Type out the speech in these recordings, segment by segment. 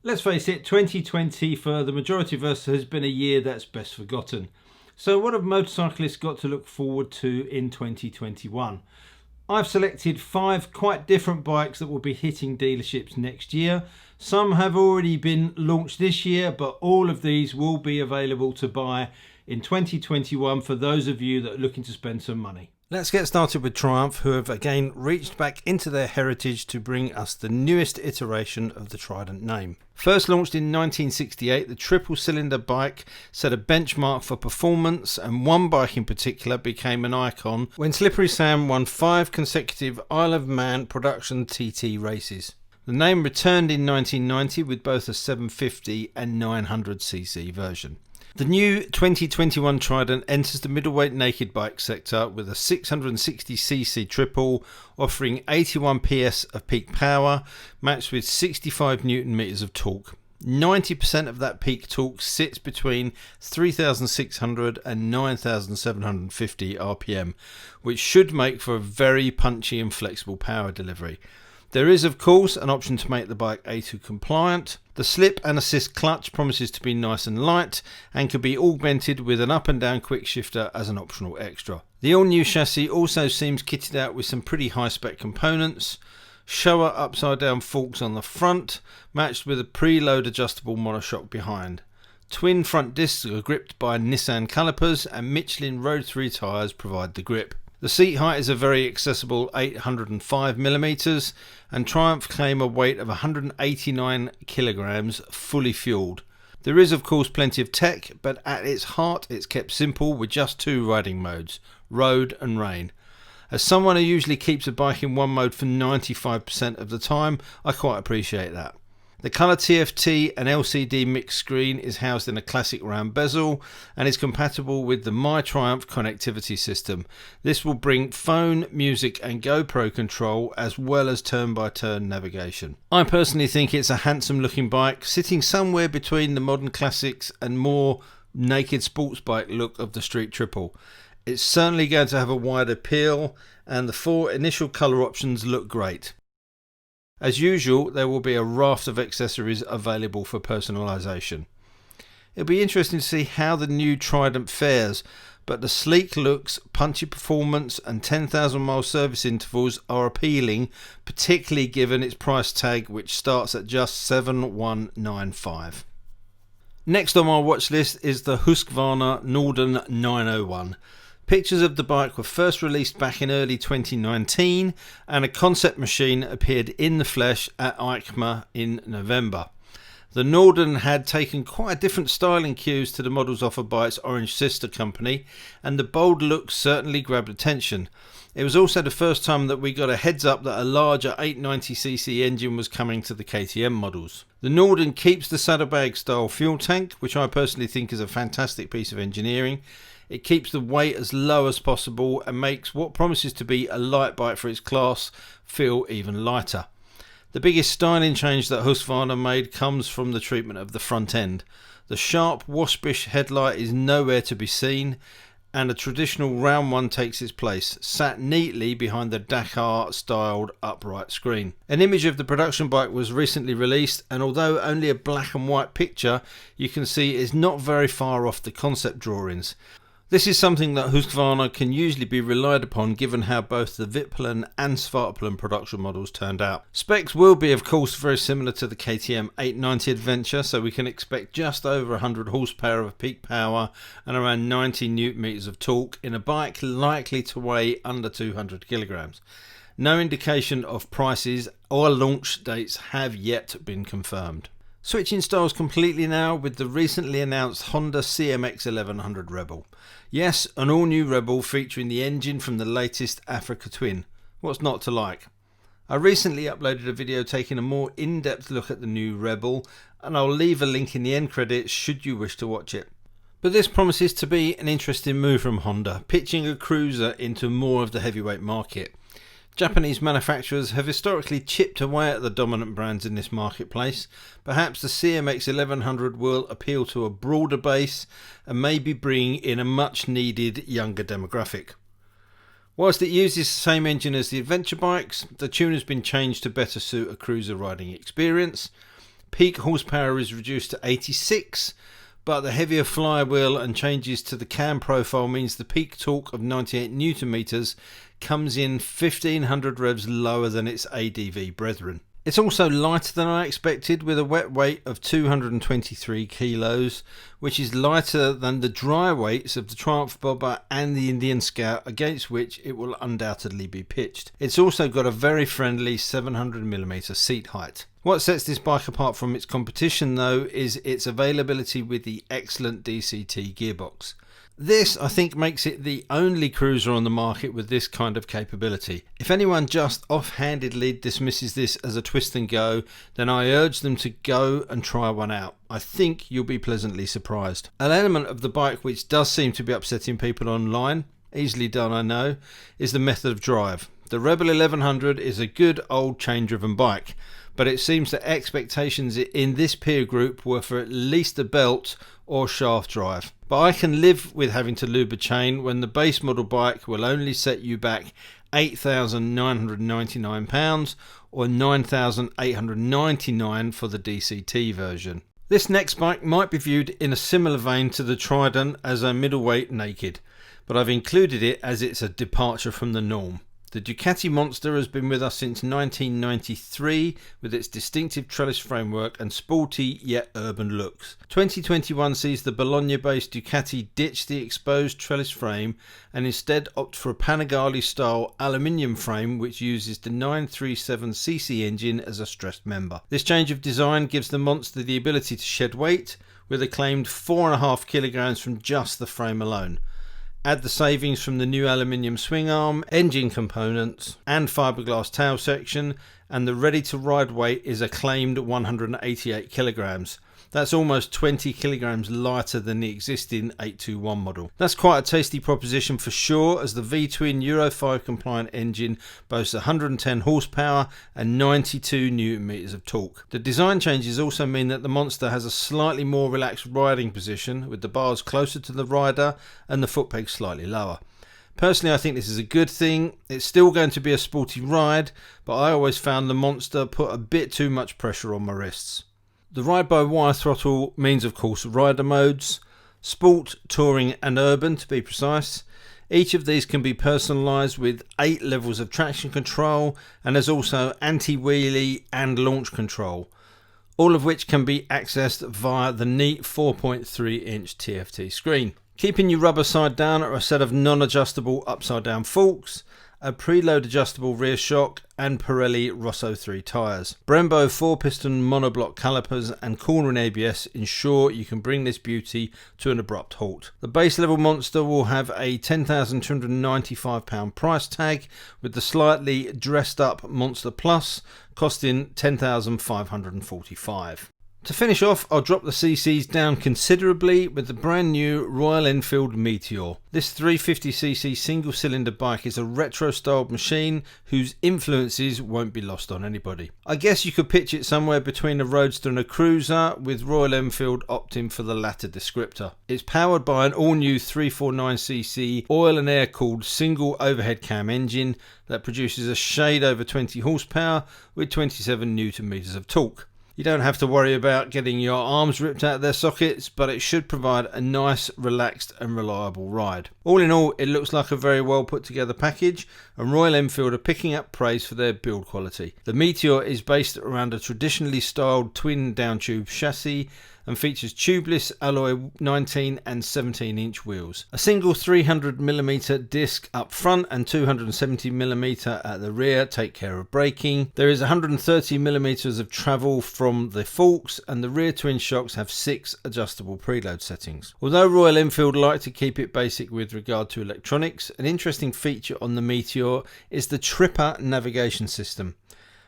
Let's face it, 2020 for the majority of us has been a year that's best forgotten. So what have motorcyclists got to look forward to in 2021? I've selected 5 quite different bikes that will be hitting dealerships next year. Some have already been launched this year, but all of these will be available to buy in 2021 for those of you that are looking to spend some money. Let's get started with Triumph, who have again reached back into their heritage to bring us the newest iteration of the Trident name. First launched in 1968, the triple-cylinder bike set a benchmark for performance, and one bike in particular became an icon when Slippery Sam won 5 consecutive Isle of Man production TT races. The name returned in 1990 with both a 750 and 900cc version. The new 2021 Trident enters the middleweight naked bike sector with a 660cc triple offering 81 PS of peak power matched with 65 Newton meters of torque. 90% of that peak torque sits between 3,600 and 9,750 RPM, which should make for a very punchy and flexible power delivery. There is, of course, an option to make the bike A2 compliant. The slip and assist clutch promises to be nice and light and can be augmented with an up and down quick shifter as an optional extra. The all-new chassis also seems kitted out with some pretty high-spec components. Showa upside-down forks on the front, matched with a preload adjustable monoshock behind. Twin front discs are gripped by Nissan calipers, and Michelin Road 3 tyres provide the grip. The seat height is a very accessible 805mm, and Triumph claim a weight of 189 kilograms fully fueled. There is of course plenty of tech, but at its heart it's kept simple with just 2 riding modes, road and rain. As someone who usually keeps a bike in one mode for 95% of the time, I quite appreciate that. The colour TFT and LCD mixed screen is housed in a classic round bezel and is compatible with the My Triumph connectivity system. This will bring phone, music and GoPro control as well as turn-by-turn navigation. I personally think it's a handsome looking bike, sitting somewhere between the modern classics and more naked sports bike look of the Street Triple. It's certainly going to have a wide appeal, and the 4 initial colour options look great. As usual, there will be a raft of accessories available for personalisation. It'll be interesting to see how the new Trident fares, but the sleek looks, punchy performance and 10,000 mile service intervals are appealing, particularly given its price tag, which starts at just 7,195. Next on my watch list is the Husqvarna Norden 901. Pictures of the bike were first released back in early 2019 and a concept machine appeared in the flesh at EICMA in November. The Norden had taken quite a different styling cues to the models offered by its orange sister company, and the bold look certainly grabbed attention. It was also the first time that we got a heads up that a larger 890cc engine was coming to the KTM models. The Norden keeps the saddlebag style fuel tank, which I personally think is a fantastic piece of engineering. It keeps the weight as low as possible and makes what promises to be a light bike for its class feel even lighter. The biggest styling change that Husqvarna made comes from the treatment of the front end. The sharp waspish headlight is nowhere to be seen, and a traditional round one takes its place, sat neatly behind the Dakar styled upright screen. An image of the production bike was recently released, and although only a black and white picture, you can see it's not very far off the concept drawings. This is something that Husqvarna can usually be relied upon given how both the Viplan and Svartplan production models turned out. Specs will be of course very similar to the KTM 890 Adventure, so we can expect just over 100 horsepower of peak power and around 90 Newton meters of torque in a bike likely to weigh under 200 kilograms. No indication of prices or launch dates have yet been confirmed. Switching styles completely now with the recently announced Honda CMX 1100 Rebel. Yes, an all-new Rebel featuring the engine from the latest Africa Twin. What's not to like? I recently uploaded a video taking a more in-depth look at the new Rebel, and I'll leave a link in the end credits should you wish to watch it. But this promises to be an interesting move from Honda, pitching a cruiser into more of the heavyweight market. Japanese manufacturers have historically chipped away at the dominant brands in this marketplace. Perhaps the CMX 1100 will appeal to a broader base and maybe bring in a much needed younger demographic. Whilst it uses the same engine as the adventure bikes, the tune has been changed to better suit a cruiser riding experience. Peak horsepower is reduced to 86, but the heavier flywheel and changes to the cam profile means the peak torque of 98 Newton meters comes in 1500 revs lower than its ADV brethren. It's also lighter than I expected, with a wet weight of 223 kilos, which is lighter than the dry weights of the Triumph Bobber and the Indian Scout, against which it will undoubtedly be pitched. It's also got a very friendly 700mm seat height. What sets this bike apart from its competition though is its availability with the excellent DCT gearbox. This, I think, makes it the only cruiser on the market with this kind of capability. If anyone just offhandedly dismisses this as a twist and go, then I urge them to go and try one out. I think you'll be pleasantly surprised. An element of the bike which does seem to be upsetting people online, easily done I know, is the method of drive. The Rebel 1100 is a good old chain-driven bike, but it seems that expectations in this peer group were for at least a belt or shaft drive. But I can live with having to lube a chain when the base model bike will only set you back £8,999 or £9,899 for the DCT version. This next bike might be viewed in a similar vein to the Trident as a middleweight naked, but I've included it as it's a departure from the norm. The Ducati Monster has been with us since 1993 with its distinctive trellis framework and sporty yet urban looks. 2021 sees the Bologna-based Ducati ditch the exposed trellis frame and instead opt for a Panigale style aluminium frame which uses the 937cc engine as a stressed member. This change of design gives the Monster the ability to shed weight with a claimed 4.5 kilograms from just the frame alone. Add the savings from the new aluminium swing arm, engine components and fiberglass tail section, and the ready to ride weight is a claimed 188 kilograms. That's almost 20 kilograms lighter than the existing 821 model. That's quite a tasty proposition for sure, as the V-twin Euro 5 compliant engine boasts 110 horsepower and 92 newton meters of torque. The design changes also mean that the Monster has a slightly more relaxed riding position, with the bars closer to the rider and the foot pegs slightly lower. Personally, I think this is a good thing. It's still going to be a sporty ride, but I always found the Monster put a bit too much pressure on my wrists. The ride-by-wire throttle means, of course, rider modes, sport, touring and urban to be precise. Each of these can be personalised with 8 levels of traction control, and there's also anti-wheelie and launch control, all of which can be accessed via the neat 4.3-inch TFT screen. Keeping your rubber side down are a set of non-adjustable upside-down forks, a preload adjustable rear shock and Pirelli Rosso 3 tyres. Brembo 4-piston monoblock calipers and cornering ABS ensure you can bring this beauty to an abrupt halt. The base level Monster will have a £10,295 price tag, with the slightly dressed up Monster Plus costing £10,545. To finish off, I'll drop the CCs down considerably with the brand new Royal Enfield Meteor. This 350cc single cylinder bike is a retro styled machine whose influences won't be lost on anybody. I guess you could pitch it somewhere between a roadster and a cruiser, with Royal Enfield opting for the latter descriptor. It's powered by an all new 349cc oil and air cooled single overhead cam engine that produces a shade over 20 horsepower with 27 newton meters of torque. You don't have to worry about getting your arms ripped out of their sockets, but it should provide a nice, relaxed and reliable ride. All in all, it looks like a very well put together package, and Royal Enfield are picking up praise for their build quality. The Meteor is based around a traditionally styled twin down tube chassis and features tubeless alloy 19 and 17-inch wheels. A single 300mm disc up front and 270mm at the rear take care of braking. There is 130mm of travel from the forks, and the rear twin shocks have 6 adjustable preload settings. Although Royal Enfield like to keep it basic with regard to electronics, an interesting feature on the Meteor is the Tripper navigation system.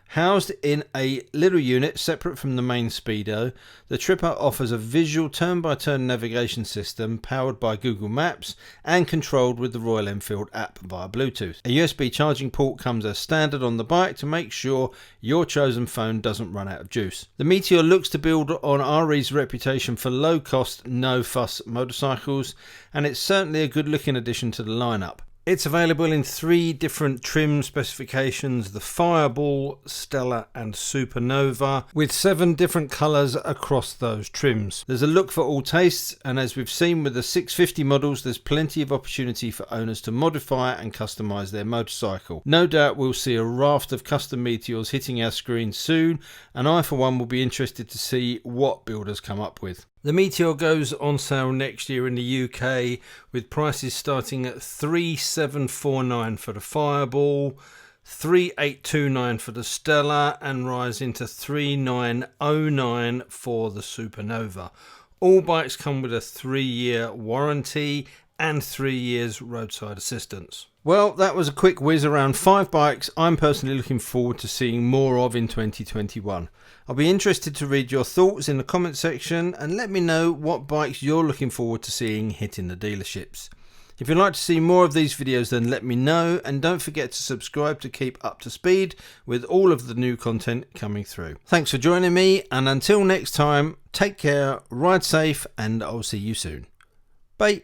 Housed in a little unit separate from the main speedo, the Tripper offers a visual turn-by-turn navigation system powered by Google Maps and controlled with the Royal Enfield app via Bluetooth. A USB charging port comes as standard on the bike to make sure your chosen phone doesn't run out of juice. The Meteor looks to build on RE's reputation for low-cost, no-fuss motorcycles, and it's certainly a good-looking addition to the lineup. It's available in 3 different trim specifications, the Fireball, Stellar and Supernova, with 7 different colours across those trims. There's a look for all tastes, and as we've seen with the 650 models, there's plenty of opportunity for owners to modify and customise their motorcycle. No doubt we'll see a raft of custom Meteors hitting our screens soon, and I for one will be interested to see what builders come up with. The Meteor goes on sale next year in the UK with prices starting at $3,749 for the Fireball, $3,829 for the Stellar and rising to $3,909 for the Supernova. All bikes come with a 3-year warranty and 3 years roadside assistance. Well, that was a quick whiz around 5 bikes I'm personally looking forward to seeing more of in 2021. I'll be interested to read your thoughts in the comment section and let me know what bikes you're looking forward to seeing hitting the dealerships. If you'd like to see more of these videos, then let me know, and don't forget to subscribe to keep up to speed with all of the new content coming through. Thanks for joining me, and until next time, take care, ride safe, and I'll see you soon. Bye.